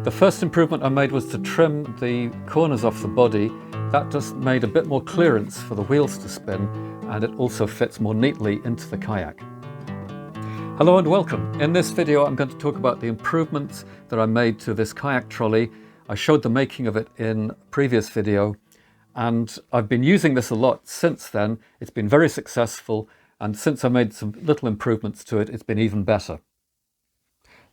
The first improvement I made was to trim the corners off the body. That just made a bit more clearance for the wheels to spin, and it also fits more neatly into the kayak. Hello and welcome. In this video I'm going to talk about the improvements that I made to this kayak trolley. I showed the making of it in a previous video, and I've been using this a lot since then. It's been very successful, and since I made some little improvements to it, it's been even better.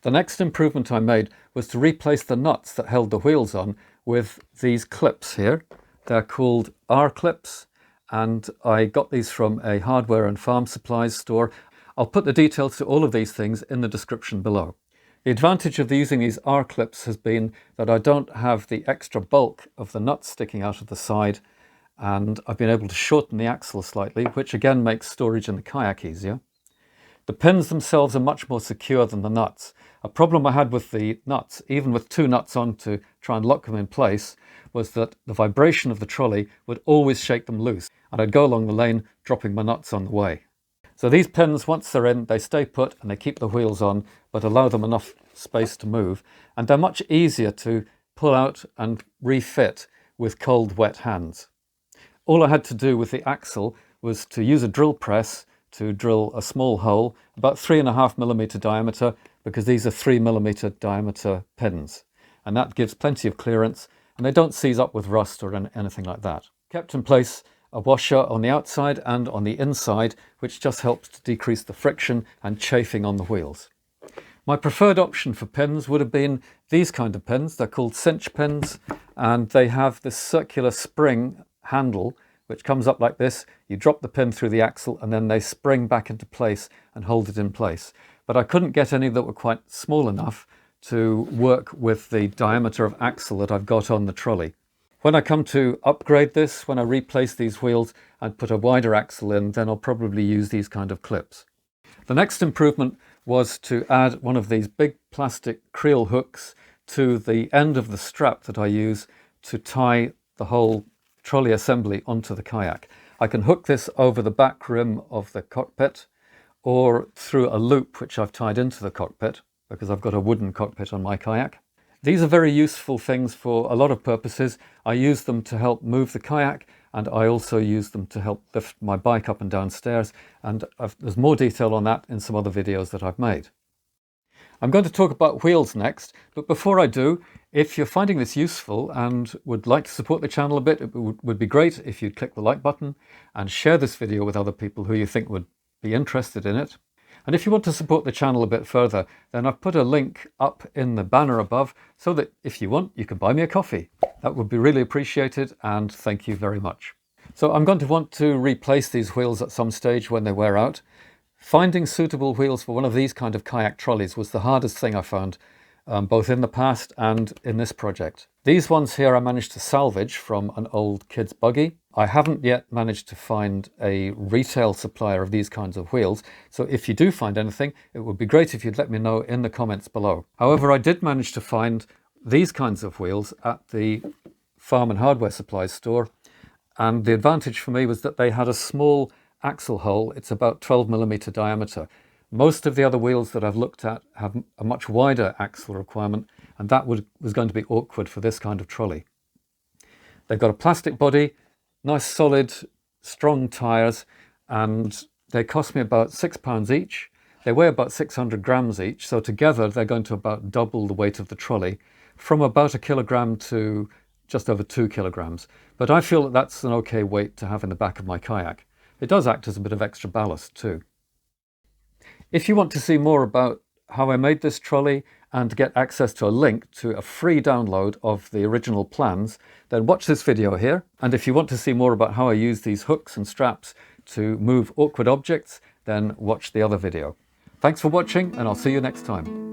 The next improvement I made was to replace the nuts that held the wheels on with these clips here. They're called R-clips, and I got these from a hardware and farm supplies store. I'll put the details to all of these things in the description below. The advantage of using these R-clips has been that I don't have the extra bulk of the nuts sticking out of the side, and I've been able to shorten the axle slightly, which again makes storage in the kayak easier. The pins themselves are much more secure than the nuts. A problem I had with the nuts, even with two nuts on to try and lock them in place, was that the vibration of the trolley would always shake them loose, and I'd go along the lane dropping my nuts on the way. So these pins, once they're in, they stay put and they keep the wheels on, but allow them enough space to move. And they're much easier to pull out and refit with cold, wet hands. All I had to do with the axle was to use a drill press to drill a small hole, about 3.5mm diameter, because these are 3mm diameter pins. And that gives plenty of clearance, and they don't seize up with rust or anything like that. Kept in place a washer on the outside and on the inside, which just helps to decrease the friction and chafing on the wheels. My preferred option for pins would have been these kind of pins. They're called cinch pins, and they have this circular spring handle which comes up like this. You drop the pin through the axle and then they spring back into place and hold it in place. But I couldn't get any that were quite small enough to work with the diameter of axle that I've got on the trolley. When I come to upgrade this, when I replace these wheels and put a wider axle in, then I'll probably use these kind of clips. The next improvement was to add one of these big plastic Creel hooks to the end of the strap that I use to tie the whole trolley assembly onto the kayak. I can hook this over the back rim of the cockpit or through a loop which I've tied into the cockpit, because I've got a wooden cockpit on my kayak. These are very useful things for a lot of purposes. I use them to help move the kayak, and I also use them to help lift my bike up and down stairs, and there's more detail on that in some other videos that I've made. I'm going to talk about wheels next, but before I do, if you're finding this useful and would like to support the channel a bit, it would be great if you'd click the like button and share this video with other people who you think would be interested in it. And if you want to support the channel a bit further, then I've put a link up in the banner above so that if you want, you can buy me a coffee. That would be really appreciated, and thank you very much. So I'm going to want to replace these wheels at some stage when they wear out. Finding suitable wheels for one of these kind of kayak trolleys was the hardest thing I found, both in the past and in this project. These ones here I managed to salvage from an old kid's buggy. I haven't yet managed to find a retail supplier of these kinds of wheels, so if you do find anything, it would be great if you'd let me know in the comments below. However, I did manage to find these kinds of wheels at the farm and hardware supplies store, and the advantage for me was that they had a small axle hole. It's about 12mm diameter. Most of the other wheels that I've looked at have a much wider axle requirement, and that was going to be awkward for this kind of trolley. They've got a plastic body, nice solid strong tires, and they cost me about £6 each. They weigh about 600 grams each, so together they're going to about double the weight of the trolley, from about 1 kilogram to just over 2 kilograms. But I feel that that's an okay weight to have in the back of my kayak. It does act as a bit of extra ballast too. If you want to see more about how I made this trolley and get access to a link to a free download of the original plans, then watch this video here. And if you want to see more about how I use these hooks and straps to move awkward objects, then watch the other video. Thanks for watching, and I'll see you next time.